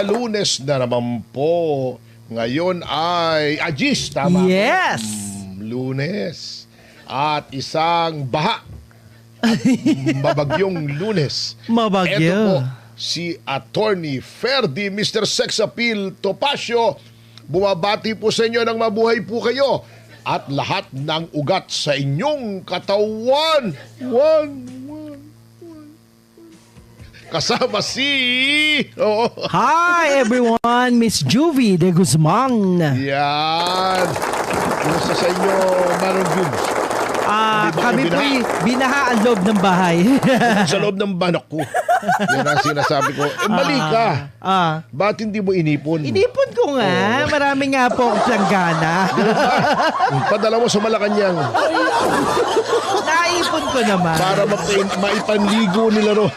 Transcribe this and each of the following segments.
Lunes na naman po. Ngayon ay Agis, tama? Yes! Lunes. At isang baha. Mabagyong Lunes. Mabagyo. Ito po, si Attorney Ferdy, Mr. Sex Appeal Topacio. Bumabati po sa inyo ng mabuhay po kayo. At lahat ng ugat sa inyong katawan. Kasama si... Hi everyone, Miss Juvie de Guzman. Yan. Kumusta sa inyo, Manong Jubes? Kami po binaha ang loob ng bahay. Sa loob ng banak ko. Yan ang sinasabi ko. Mali ka. Ba't hindi mo inipon? Inipon ko nga. Marami nga po akong planggana. Padala mo sa Malacanang. Naipon ko naman. Para maipanligo nila ron.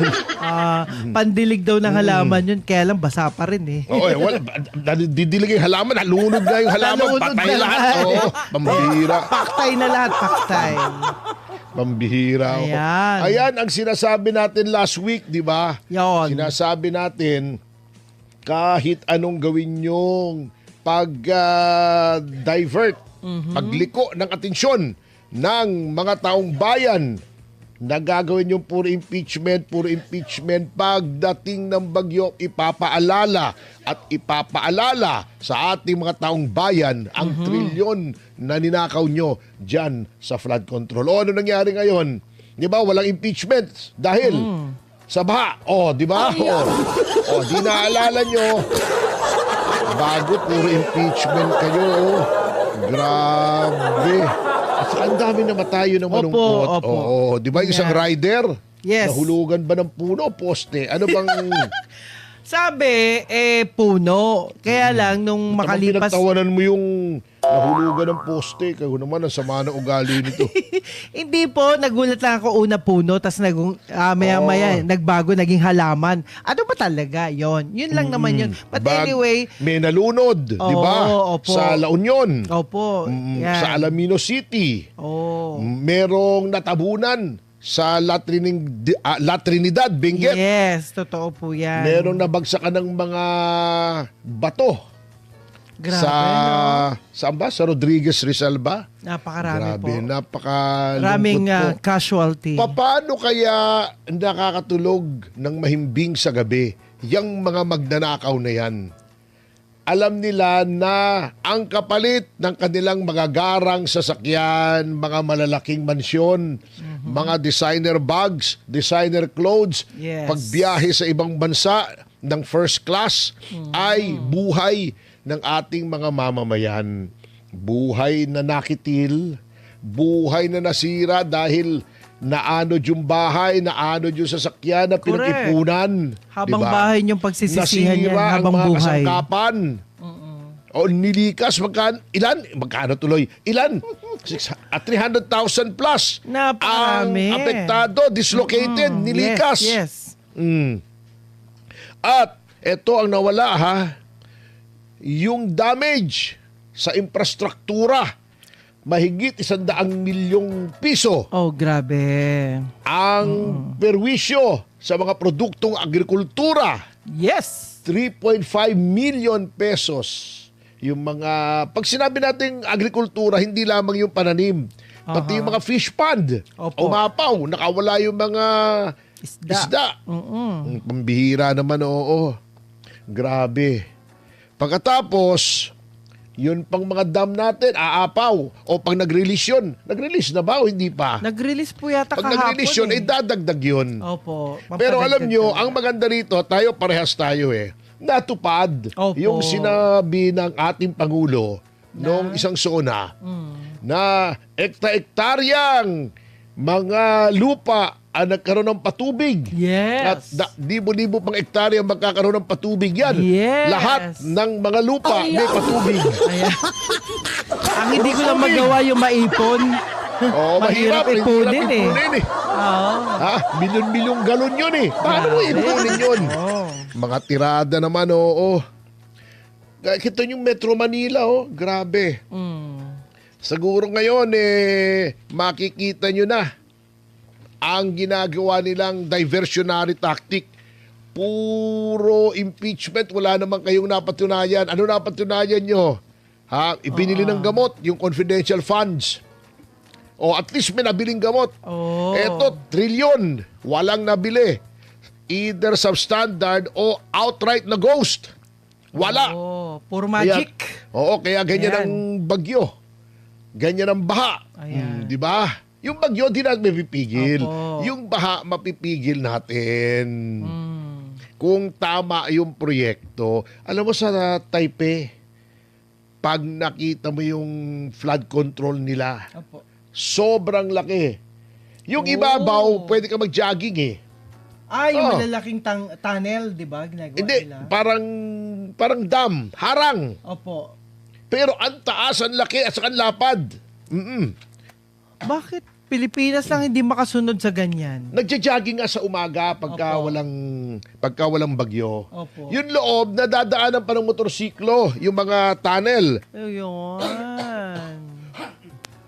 Pandilig daw ng halaman yun. Kaya lang basa pa rin eh. Oo, wala. Didilig yung halaman. Halunod na yung halaman. Halunod Patay na lahat. lahat. Oo, pambihira. Paktay na lahat. Paktay. Pambihira. Ayan ang sinasabi natin last week, di ba? Yon. Sinasabi natin, kahit anong gawin yung pag-divert, pagliko ng atensyon ng mga taong bayan, nagagawin yung puro impeachment pagdating ng bagyo, ipapaalala sa ating mga taong bayan ang trilyon na ninakaw nyo dyan sa flood control. O, ano nangyari ngayon? Di ba? Walang impeachment dahil sa baha. O, di ba? O, di naalala nyo. Bago puro impeachment kayo. Grabe. At saka ang dami namatayo ng malungkot. Opo. Oo, di ba yung isang rider? Yes. Nahulugan ba ng puno o poste? Ano bang... Sabi, puno. Kaya lang, nung makalipas... Pinagtawanan mo yung nahulugan ng poste. Kaya naman, ang sama ng ugali nito. Hindi po, nagulat lang ako una puno, tapos maya-maya, nagbago, naging halaman. Ano ba talaga? Yun lang naman yun. But anyway... May nalunod, di ba? Opo. Sa La Union. Opo. Yan. Sa Alaminos City. Merong natabunan sa La Trinidad, Benguet. Yes, totoo po yan. Merong nabagsakan ng mga bato. Grabe, Saan ba? Sa Rodriguez Rizal ba? Napakarami po. Maraming casualty. Paano kaya nakakatulog ng mahimbing sa gabi yung mga magnanakaw na yan? Alam nila na ang kapalit ng kanilang magagarang sasakyan, mga malalaking mansyon, mga designer bags, designer clothes, pagbiyahe sa ibang bansa ng first class ay buhay ng ating mga mamamayan. Buhay na nakitil, buhay na nasira dahil naanod yung bahay, naanod yung sasakyan na pinag-ipunan. Habang diba? Bahay yung pagsisisihan yan habang ang mga buhay. kasangkapan. O nilikas, magkano tuloy? Ilan? 300,000 plus. Napakarami. Ang apektado, dislocated, nilikas. Yes. At ito ang nawala yung damage sa infrastruktura. Mahigit 100 milyong piso. Oh, grabe. Ang perwisyo sa mga produktong agrikultura. Yes. 3.5 million pesos. Yung mga, pag sinabi natin agrikultura, hindi lamang yung pananim. Pati yung mga fish pond. Opo. Umapaw, nakawala yung mga isda. Pambihira naman, oo. Grabe. Pagkatapos, yun pang mga dam natin, aapaw. O pag nag-release yun, nag-release na ba o hindi pa? Nag-release po yata pag kahapon. Pag nag-release yun, dadagdag yun. Opo. Pero alam nyo, ang maganda rito, parehas tayo natupad yung sinabi ng ating Pangulo noong isang SONA na ekta-ektaryang mga lupa ang nagkaroon ng patubig. Yes. At libo-libo pang ektarya magkakaroon ng patubig yan. Yes. Lahat ng mga lupa may patubig. Ang hindi ko lang magawa yung maipon. Mahirap ipunin eh. Milyon-milyong galon yun eh. Paano mo ipunin yun? Mga tirada naman, Kita yung Metro Manila, grabe. Siguro ngayon, makikita nyo na ang ginagawa nilang diversionary tactic puro impeachment, wala naman kayong napatunayan. Ano napatunayan nyo? Ha? Ibinili ng gamot, yung confidential funds. O at least may nabiling gamot. Oh. Eto, trilyon. Walang nabili. Either substandard o outright na ghost. Wala. Oh, puro magic. Kaya ganyan Ayan. ang bagyo. Ganyan ang baha. Ayan. Di ba? Yung bagyo, di natin mapipigil. Opo. Yung baha, mapipigil natin. Mm. Kung tama yung proyekto. Alam mo sa Taipei, pag nakita mo yung flood control nila, Opo. sobrang laki. Yung Oh. ibabaw, pwede ka mag-jogging eh. Yung Oh. malalaking tunnel, di ba? Ginagawa Hindi, nila. parang dam, harang. Opo. Pero ang taas, ang laki, at saka ang lapad. Bakit Pilipinas lang hindi makasunod sa ganyan? Nagja-jogging nga sa umaga pagka Opo. walang bagyo. Opo. Yung loob, nadadaanan pa ng motorsiklo, yung mga tunnel. Ayun.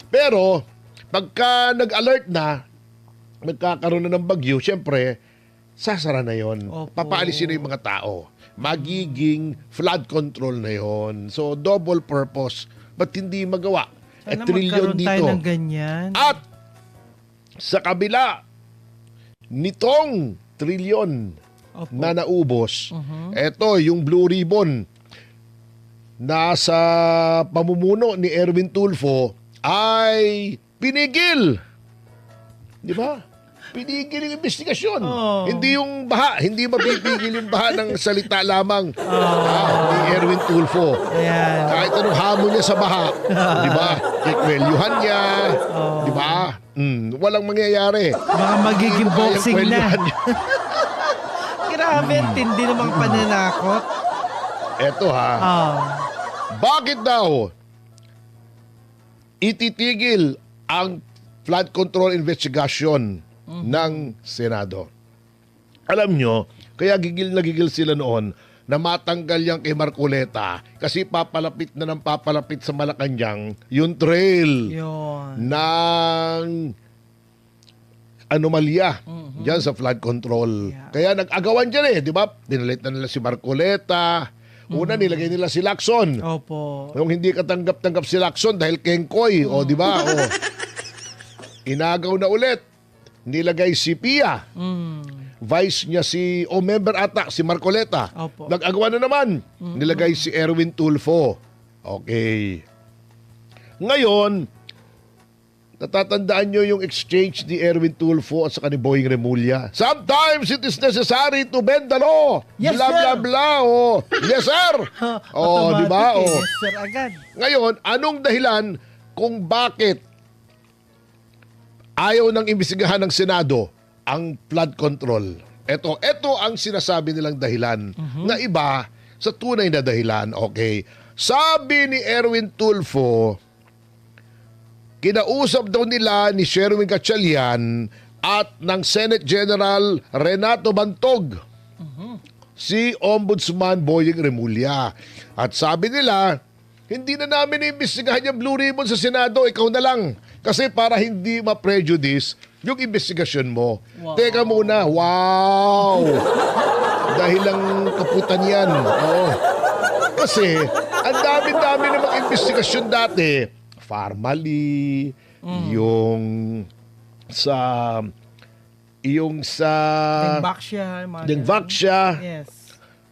Pero, pagka nag-alert na, nagkakaroon na ng bagyo, syempre, sasara na yon. Opo. Papaalisin na yung mga tao. Magiging flood control na yon. So, double purpose. Ba't hindi magawa? Sana Trilyon magkaroon tayo dito. ng ganyan. At sa kabila nitong trilyon Opo. na naubos, eto yung Blue Ribbon nasa pamumuno ni Erwin Tulfo ay pinigil. Di ba? Pinigil yung investigasyon. Oh. Hindi yung baha. Hindi mapipigil yung baha ng salita lamang ni Erwin Tulfo. Ayan. Kahit anong hamon niya sa baha, di ba? Kikwelyuhan niya, di ba? Walang mangyayari. Baka magiging Kayang boxing na. kwelyuhan niya. Grabe, tindi namang pananakot. Eto ha, bakit daw ititigil ang flood control investigation ng Senado? Alam nyo, kaya gigil na gigil sila noon na matanggal yan kay Marcoleta kasi papalapit na ng papalapit sa Malacanang yung trail Yun. ng anomalya dyan sa flood control. Yeah. Kaya nag-agawan dyan eh, di ba? Dinalit na nila si Marcoleta. Una, nilagay nila si Lacson. Opo. Yung hindi katanggap-tanggap si Lacson dahil kengkoy, o di ba? O, inagaw na ulit. Nilagay si Pia. Vice niya member ata, si Marcoleta. Opo. Nag-agawan na naman. Nilagay si Erwin Tulfo. Okay. Ngayon, natatandaan nyo yung exchange ni Erwin Tulfo at saka ni Boying Remulla. Sometimes it is necessary to bend the law. Yes, blah, sir. blah, blah. Oh. Yes, sir. Oh, di ba? Automatic Oh. Yes, sir, agad. Ngayon, anong dahilan kung bakit ayaw nang imbestigahan ng Senado ang flood control? Ito ang sinasabi nilang dahilan na iba sa tunay na dahilan. Okay. Sabi ni Erwin Tulfo, kinausap daw nila ni Sherwin Gatchalian at ng Senate General Renato Bantog si Ombudsman Boying Remulla. At sabi nila, hindi na namin iimbestigahan yung Blue Ribbon sa Senado, ikaw na lang. Kasi para hindi ma-prejudice yung investigasyon mo. Wow. Teka muna, wow! Dahil lang kaputan yan. Oo. Kasi, ang dami-dami namang investigasyon dati. Farmally, yung sa Dengbaksya. Yes.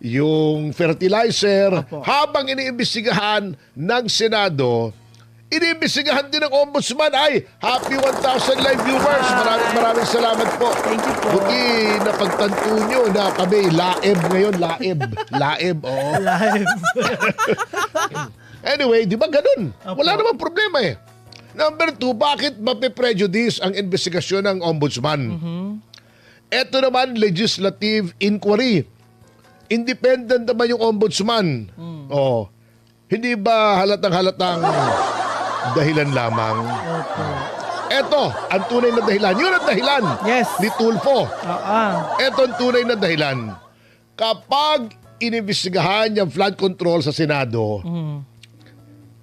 yung fertilizer, Opo. habang iniimbestigahan ng Senado, iniimbestigahan din ng Ombudsman. Ay, happy 1,000 live viewers. Maraming salamat po. Thank you po. Buti napagtanto nyo na kami laib ngayon. Laib, oo. Live. Anyway, di ba ganun? Opo. Wala namang problema eh. Number 2, bakit mapiprejudice ang investigasyon ng Ombudsman? Ito naman, legislative inquiry. Independent naman yung Ombudsman. Oh. Hindi ba halatang-halatang dahilan lamang? Opo. Ito, ang tunay na dahilan. Yun ang dahilan Yes. ni Tulfo. Ah. Ito ang tunay na dahilan. Kapag inimbestigahan yung flood control sa Senado,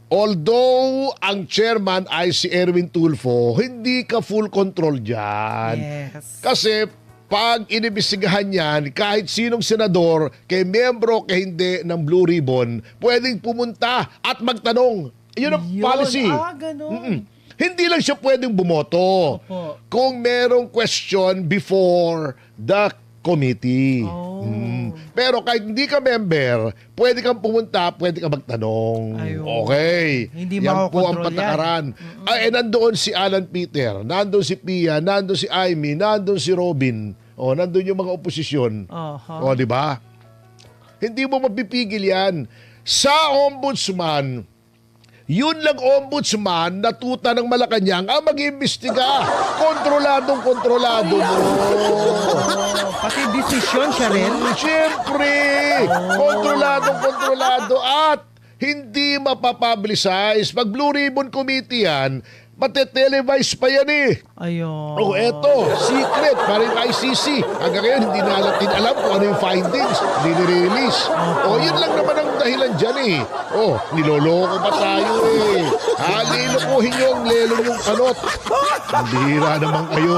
although ang chairman ay si Erwin Tulfo, hindi ka full control dyan. Yes. Kasi pag inibisigahan yan, kahit sinong senador, kay membro, kay hindi ng Blue Ribbon, pwedeng pumunta at magtanong. Yun ang policy. Ganun. Hindi lang siya pwedeng bumoto. Opo. Kung merong question before the committee. Oh. Pero kahit hindi ka member, pwede kang pumunta, pwede kang magtanong. Ayun. Okay. Hindi yan po ang makokontrol patakaran. Nandoon si Alan Peter, nandoon si Pia, nandoon si Amy, nandoon si Robin. Nandoon yung mga oposisyon. Di ba? Hindi mo mapipigil yan. Sa ombudsman, yun lang ombudsman na tuta ng Malacanang ang mag-iimbestiga. Kontroladong-kontrolado mo. Pati desisyon siya rin. Siyempre, kontroladong-kontrolado at hindi mapapublicize. Pag Blue Ribbon Committee yan, matetelevise pa yan eh. Ayun. Eto, secret, parang ICC. Hanggang ngayon, hindi natin alam kung ano yung findings. Hindi nire-release. Yun lang naman ang dahilan dyan eh. Niloloko pa tayo eh. Lilokohin nyo ang lelo nyong kanot. Bihira naman kayo.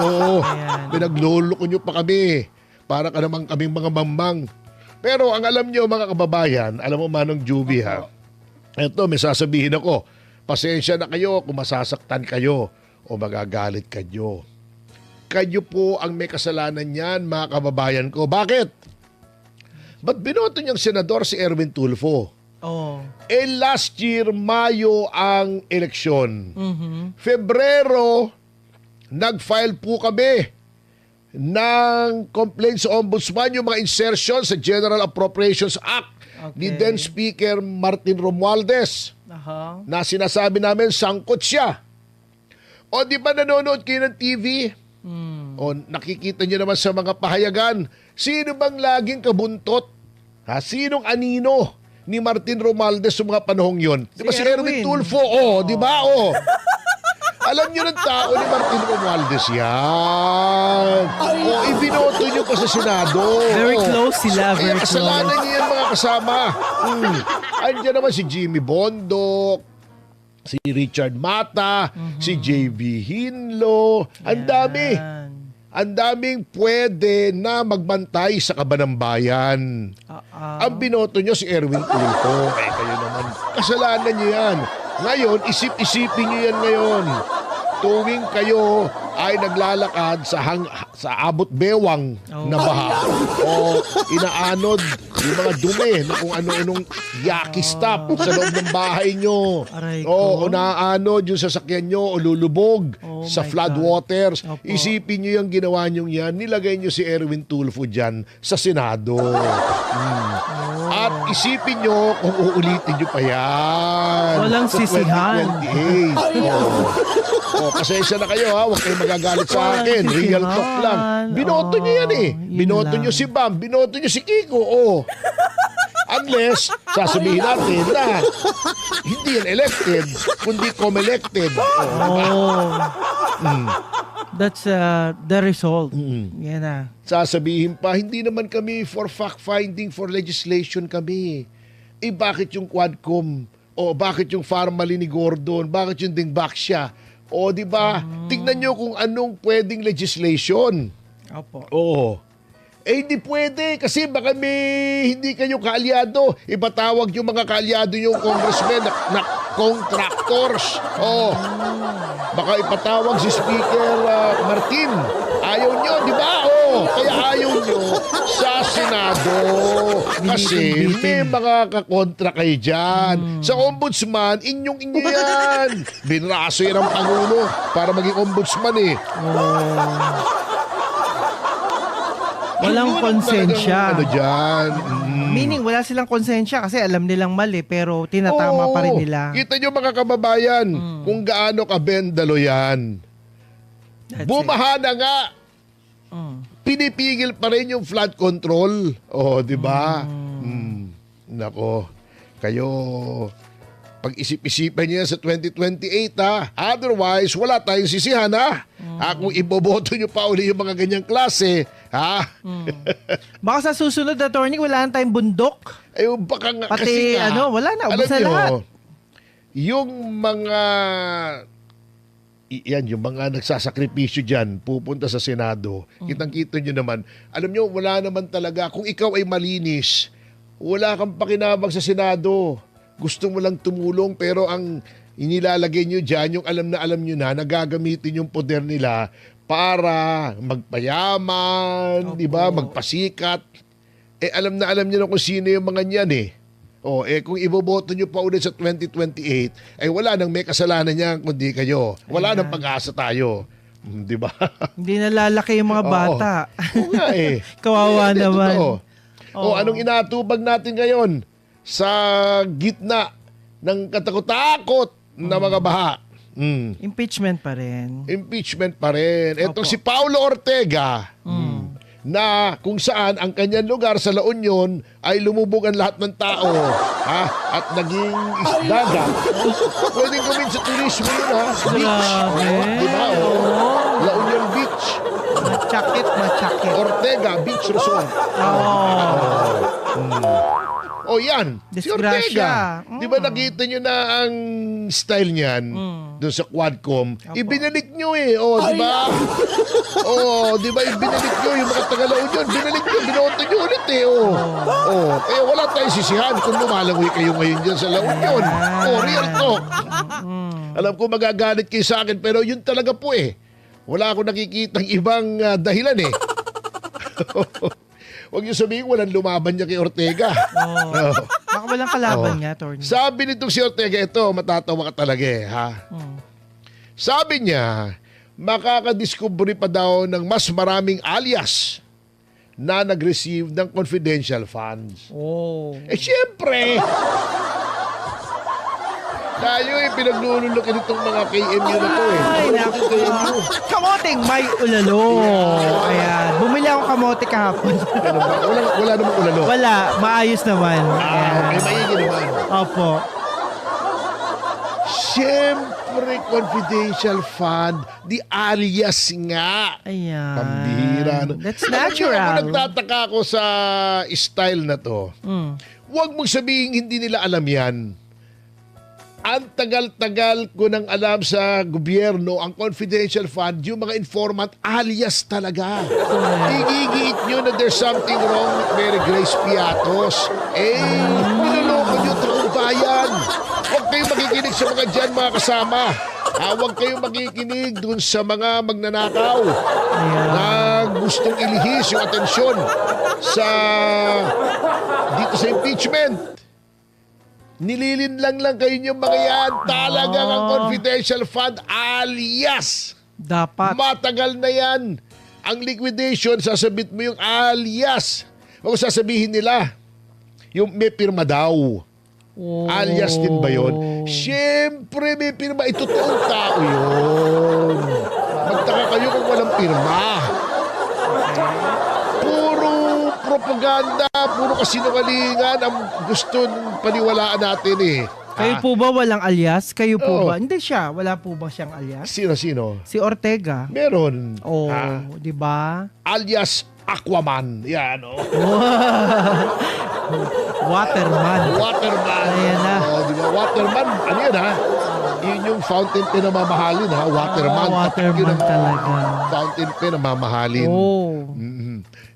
Pinagloloko nyo pa kami. Para ka naman kaming mga mamang. Pero ang alam nyo mga kababayan, alam mo Manong Juby ha, eto may sasabihin ako, pasensya na kayo kung masasaktan kayo o magagalit kayo. Kayo po ang may kasalanan niyan, mga kababayan ko. Bakit? Ba't binoto niyang senador si Erwin Tulfo? Last year, Mayo ang eleksyon. Febrero, nag-file po kami ng complaint sa Ombudsman yung mga insertion sa General Appropriations Act ni then Speaker Martin Romualdez. Na sinasabi namin, sangkot siya. Di ba nanonood kayo ng TV? Nakikita niyo naman sa mga pahayagan, sino bang laging kabuntot? Sinong anino ni Martin Romualdez sa mga panahong yon? Di ba si Erwin Tulfo? Di ba? Alam niyo ng tao ni Martin Romualdez yan. Ibinoto niyo pa sa Senado. Very close sila, very close. Kasalanan niyo yan mga kasama. Andiyan naman si Jimmy Bondoc, si Richard Mata, si JB Hinlo. Ang dami. Ang daming pwede na magbantay sa kaban ng bayan. Ang binoto nyo si Erwin Tulfo. Kayo naman, kasalanan nyo yan. Ngayon, isip-isipin nyo yan ngayon. Tuwing kayo ay naglalakad sa abot bewang na baha o inaanod yung mga dumi na kung ano-anong yaki stop sa loob ng bahay nyo. O naaanod yung sasakyan nyo o lulubog sa flood waters. Isipin nyo yung ginawa nyo yan. Nilagay nyo si Erwin Tulfo dyan sa Senado. At isipin nyo kung uulitin nyo pa yan. Walang sisihan. 2028. Pasensya na kayo ha. Huwag kayong magagalit sa akin. Real talk lang. Binoto nyo yan eh. Binoto nyo si Bam. Binoto nyo si Kiko. Unless, sasabihin natin na hindi yan elected, kundi com-elected. That's the result. Yan na. Sasabihin pa, hindi naman kami for fact-finding, for legislation kami. Bakit yung Quadcom? Bakit yung Farmally ni Gordon? Bakit yung Dingbak siya? Di ba? Tignan nyo kung anong pwedeng legislation. Hindi pwede kasi baka hindi kayo kaalyado. Ipatawag yung mga kaalyado yung congressmen na contractors. Baka ipatawag si Speaker Martin. Ayaw nyo, di ba? Kaya ayaw nyo sa Senado. Kasi may mga kakontra kayo dyan. Sa ombudsman, inyong-inyo yan. Binraso yan ang Pangulo para maging ombudsman eh. Walang konsensya. Meaning, wala silang konsensya kasi alam nilang mali pero tinatama pa rin nila. Kita nyo mga kababayan, kung gaano kabendalo yan. Bumaha na nga. Pinipigil pa rin yung flood control. Di ba? Nako, kayo, pag-isip-isipan niya sa 2028 ha. Otherwise, wala tayong sisihan ha. Kung iboboto nyo pa uli yung mga ganyang klase, ha? Baka sa susunod na attorney, wala na tayong bundok. Baka nga pati, kasi nga, wala na, ubos na lahat. Yung mga yan, yung mga nagsasakripisyo dyan, pupunta sa Senado, kitang-kita nyo naman, alam nyo, wala naman talaga, kung ikaw ay malinis, wala kang pakinabang sa Senado. Gusto mo lang tumulong, pero ang inilalagay nyo dyan, yung alam nyo na gagamitin yung poder nila para magpayaman, di ba, magpasikat. Alam nyo na kung sino yung mga niyan eh. Kung iboboto nyo pa ulit sa 2028, wala nang may kasalanan niya kundi kayo. Wala nang pag-asa tayo. Di ba? Hindi nalalaki yung mga bata. Oo nga eh. Kawawa naman. Anong inatubag natin ngayon sa gitna ng katakot-takot na mga baha? Impeachment pa rin. Impeachment pa rin. Etong si Paulo Ortega, na kung saan ang kanyang lugar sa La Union ay lumubog ang lahat ng tao at naging dagat. Pwedeng gawin sa turismo yun beach. Di ba? La Union Beach. Machakit. Ortega Beach Resort. Yan. Si Ortega. Di ba nakita nyo na ang style niyan doon sa Quadcom? Ibinalik nyo eh. Di ba? Di ba ibinalik nyo yung mga taga-La Union? Binalik nyo, binoto nyo ulit eh. Kaya wala tayong sisihan kung lumalangoy kayo ngayon dyan sa La Union. Real talk. Alam ko magagalit kayo sa akin, pero yun talaga po eh. Wala akong nakikitang ibang dahilan eh. Huwag niyo sabihin walang lumaban niya kay Ortega. Baka walang kalaban nga, Tony. Sabi nitong si Ortega, ito, matatawa ka talaga eh, Sabi niya, makakadiscovery pa daw ng mas maraming alias na nag-receive ng confidential funds. Siyempre, tayo pinaglululokin itong mga KMU na to eh. Ay, naku. Kamoting may ulalo. Ayan. Bumili ako kamote kahapon. Wala namang ulalo. Wala. Maayos naman. Okay, maigi naman. Opo. Siyempre, confidential fund, di alias nga. Ayan. Pambihira. That's natural. Ako nagtataka ako sa style na to. Huwag mong sabihin hindi nila alam yan. Ang tagal-tagal ko nang alam sa gobyerno, ang confidential fund, yung mga informant, alias talaga. Igigiit nyo na there's something wrong with Mary Grace Piatos. Niloloko nyo taong bayan. Huwag kayong makikinig sa mga dyan, mga kasama. Huwag kayong makikinig dun sa mga magnanakaw na gustong ilihis yung atensyon dito sa impeachment. Nililinlang lang kayo yung mga yan. Talagang ang confidential fund alias. Dapat. Matagal na yan. Ang liquidation, sasabit mo yung alias. Huwag sasabihin nila, yung may pirma daw. Alias din ba yun? Siyempre may pirma. Totoong tao yun. Magtaka kayo kung walang pirma. Propaganda, puro kasinungalingan ang gusto paniwalaan natin eh. Kayo po ba walang alias? Kayo po ba? Hindi siya. Wala po ba siyang alias? Sino? Si Ortega. Meron. Di ba? Alias Aquaman. Yan, Waterman. Ayan na. Di ba? Waterman, ano yun Yun yung fountain pen na mamahalin Waterman. Waterman talaga. Fountain pen na mamahalin.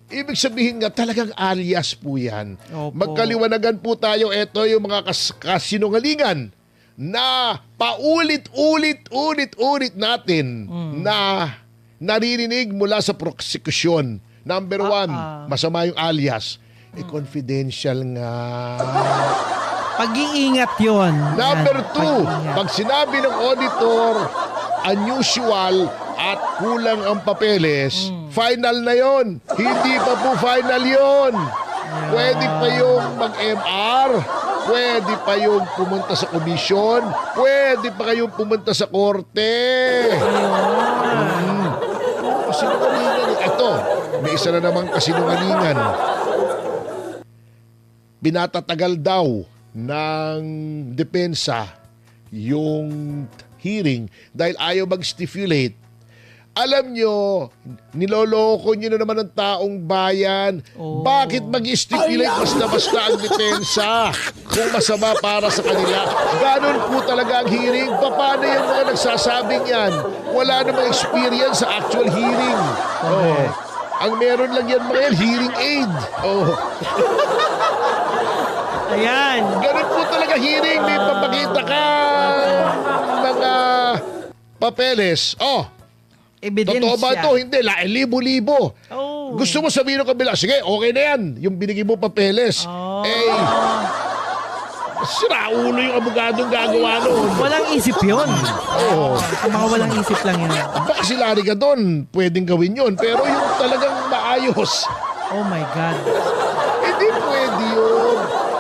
Ibig sabihin nga, talagang alias po yan. Magkaliwanagan po tayo. Ito yung mga kasinungalingan na paulit-ulit natin na naririnig mula sa prosekusyon. Number one, masama yung alias. Confidential nga. Pag-iingat yun. Number two, pag sinabi ng auditor, unusual at kulang ang papeles, final na yon. Hindi pa po final yon. Pwede pa yung mag-MR, pwede pa yung pumunta sa komisyon, pwede pa kayong pumunta sa korte. Kasinungalingan. Ito, may isa na namang kasinungalingan. Pinatatagal daw ng depensa yung hearing dahil ayaw mag-stipulate. Alam nyo, niloloko nyo na naman ang taong bayan. Oh. Bakit mag-stipulate basta-basta ang depensa kung masama para sa kanila? Ganon po talaga ang hearing. Paano yung mga nagsasabing yan? Wala namang experience sa actual hearing. Oh. Ang meron lang yan mga yan, hearing aid. Oh. Ayan. Ganon po talaga hearing. May papakita ka mga papeles. Oh, Ebidensya. totoo ba ito? Hindi. Libo-libo. Oh. Gusto mo sabihin ng kabila, sige, okay na yan. Yung binigay mo papeles. Oh. Sira ulo yung abogadong gagawa noon. Walang isip yun. Oo. Ang mga walang isip lang yun. Baka si Larry ka doon, pwedeng gawin yun. Pero yung talagang maayos, Oh my God. hindi pwede yun.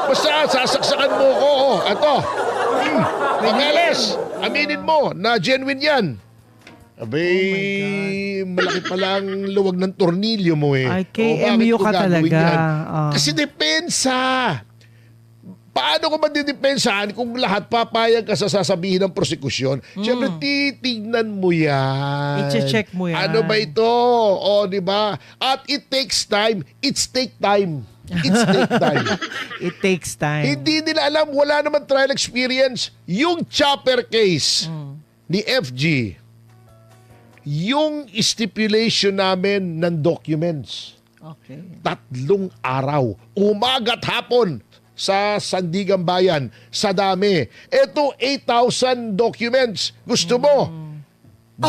Basta sasaksakan mo ko. Oh, ito. Papeles. Aminin mo na genuine yan. Abay, malaki palang luwag ng tornilyo mo eh. Ay, bakit KMU ko ka gagawin talaga. yan? Ah. Kasi depensa. Paano ko madidepensahan kung lahat papayag ka sa sasabihin ng prosekusyon? Siyempre, titignan mo yan. I-check mo yan. Ano ba ito? O, di ba? At it takes time. It's take time. It's take time. It takes time. Hindi nila alam, wala naman trial experience. Yung chopper case ni FG, yung stipulation namin ng documents, Okay. 3 araw, umaga't hapon sa Sandigan Bayan, sa dami. Ito, 8,000 documents. Gusto mo? 2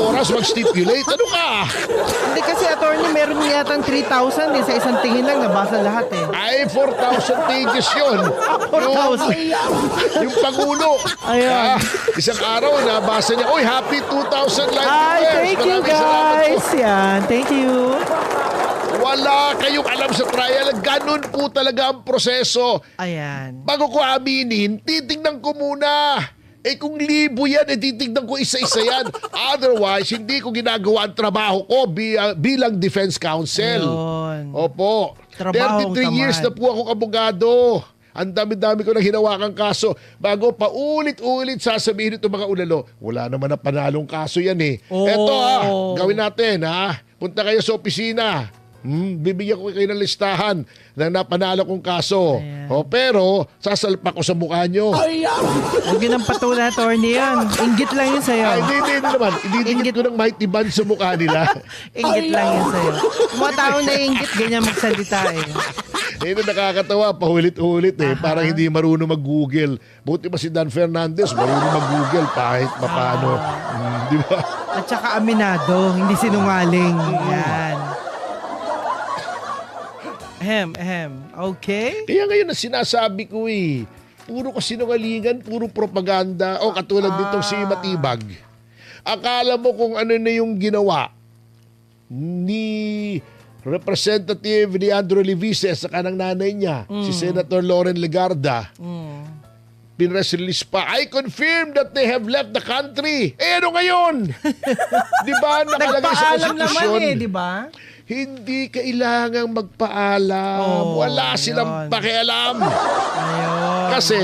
oras mag-stipulate? Ano ka? Hindi kasi, attorney, meron yata 3,000 sa isang tingin lang, nabasa lahat eh. Ay, 4,000 pages yun. 4,000. Yung Pangulo. Ayan. Isang araw, nabasa niya, "Oy, happy 2,000 live Ay, viewers." thank you Maraming salamat guys. po. Yan, thank you. Wala kayong alam sa trial. Ganun po talaga ang proseso. Ayan. Bago ko aminin, titignan ko muna. Eh kung libo yan, titignan ko isa-isa yan. Otherwise, hindi ko ginagawa ang trabaho ko bilang defense counsel. Ayun. Opo. Trabahong 33 years na tamad. po akong abogado. Ang dami-dami ko nang hinawakang kaso. Bago paulit-ulit sasabihin ito mga ulalo, wala naman na panalong kaso yan eh. Oh. Eto gawin natin Punta kayo sa opisina. Bibigyan ko kayo ng listahan ng napanalo kong kaso. Ayan. Pero, sasalpak ko sa mukha nyo. Huwag yun ang patulan, attorney yan. Inggit lang yun sa'yo. Ay, hindi naman. Ididikit ko ng mighty band sa mukha nila. Inggit lang yun sa'yo. Yung mga taong naiinggit, ganyan magsalita eh. Ito nakakatawa, pahulit-ulit eh. Parang hindi marunong mag-google. Buti pa si Dan Fernandez, marunong mag-google kahit paano. Di ba? At saka aminado, hindi sinungaling. Yan. Okay? Kaya ngayon na sinasabi ko eh, puro kasinungalingan, puro propaganda, o katulad ditong si Matibag. Akala mo kung ano na yung ginawa ni Representative Leandro Levises sa kanang nanay niya, si Senator Loren Legarda. Pinress release pa, I confirm that they have left the country. Eh ano ngayon? Di ba nakalagay sa Nagpaalam naman konstitusyon? eh, di ba? Hindi kailangang magpaalam. Oh, Wala silang yun. pakialam. Ayun. Kasi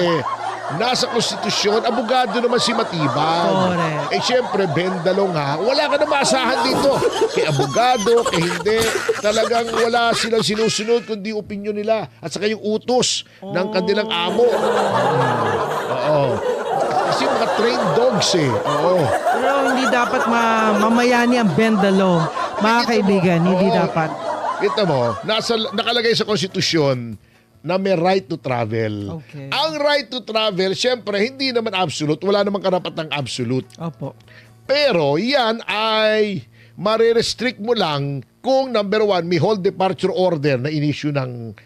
nasa konstitusyon, abogado naman si Matibag. Correct. Eh syempre, bendalo nga. Wala ka na maasahan dito. Kay abogado, kay hindi. Talagang wala silang sinusunod kundi opinion nila. At saka yung utos ng kanilang amo. Oo. Kasi mga trained dogs eh. Oo. Pero hindi dapat mamayani ang bend the law. Mga kaibigan, hindi Oo. dapat. Kita mo, nakalagay sa konstitusyon na may right to travel. Okay. Ang right to travel, syempre, hindi naman absolute. Wala namang karapatang absolute. Opo. Pero yan ay marirestrict mo lang kung number 1, may hold departure order na inisyu ng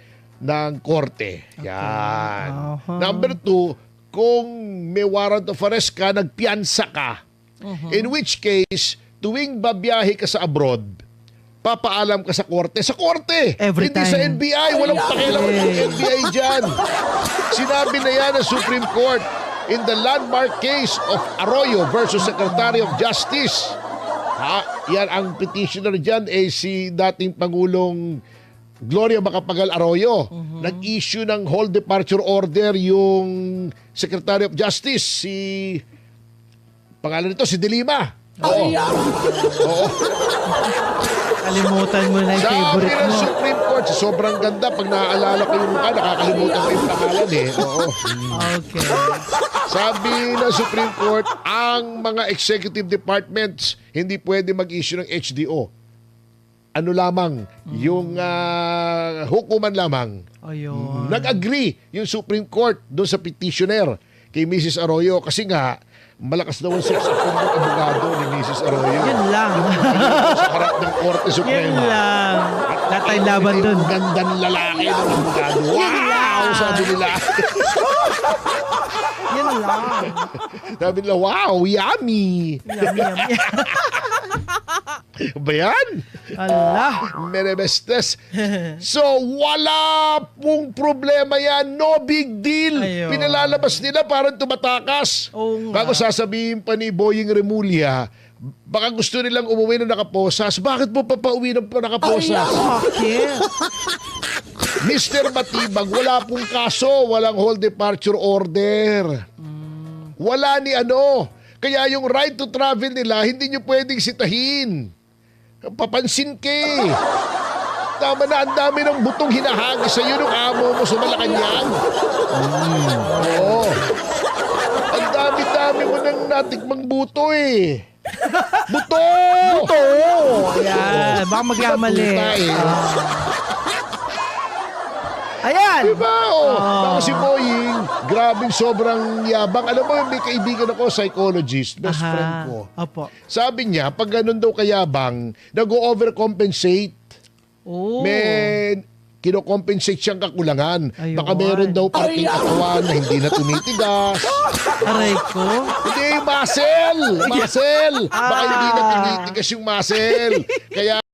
korte. Yan. Aha. Number 2, kung may warrant of arrest ka, nagpiansa ka. In which case, tuwing babiyahe ka sa abroad, papaalam ka sa korte. Sa korte! Every Hindi sa time. NBI. Walang pakialam ng NBI dyan. Sinabi na yan ng Supreme Court in the landmark case of Arroyo versus Secretary of Justice. Yan ang petitioner dyan si dating Pangulong Gloria Macapagal Arroyo. Nag-issue ng hold departure order yung Secretary of Justice, pangalan nito, si De Lima. Oo. Oo. Kalimutan mo na yung Sabi favorite ng mo. Supreme Court, sobrang ganda. Pag naaalala ko yung mukha, nakakalimutan ko yung pangalan eh. Oo. Okay. Sabi ng Supreme Court, ang mga executive departments hindi pwede mag-issue ng HDO. Ano lamang, yung hukuman lamang. Ayun. Nag-agree yung Supreme Court doon sa petitioner kay Mrs. Arroyo kasi nga malakas daw ang sex appeal ng abogado ni Mrs. Arroyo. Yun lang. Sa harap ng Korte Yun Suprema. lang. Tatay laban dun. Ang gandang lalaki ng abogado. Wow! Sabi nila. Yun lang. Sabi nila, wow, yummy. Yum, yum, yum. Ba yan? Allah. Merebestes. So, wala pong problema yan. No big deal. Ayun. Pinalalabas nila parang tumatakas. Oo nga. Bago sasabihin pa ni Boying Remulla, baka gusto nilang umuwi ng nakaposas. Bakit mo papauwi ng nakaposas? Bakit? Mr. Matibag, wala pong kaso. Walang hold departure order. Wala ni ano. Kaya yung right to travel nila, hindi nyo pwedeng sitahin. Papansin ke. Tama na, ang dami ng butong hinahagi sa iyo ng amo mo sa Malacanang. Oo. Ang dami-dami mo nang natikmang buto eh. Buto! Buto! Ayan. Baka magkamali. Buta eh. Ayan. Diba? Oh. Tapos si Boying, grabing sobrang yabang. Alam mo, may kaibigan ako, psychologist, best Aha. friend ko. Opo. Sabi niya, pag ganun daw kayabang, nag-overcompensate. Oh. May kino-compensate siyang kakulangan. Ayun. Baka meron daw parting katawan na hindi na tumitigas. Aray ko. Hindi, muscle! Muscle! Baka hindi na tumitigas yung muscle. Kaya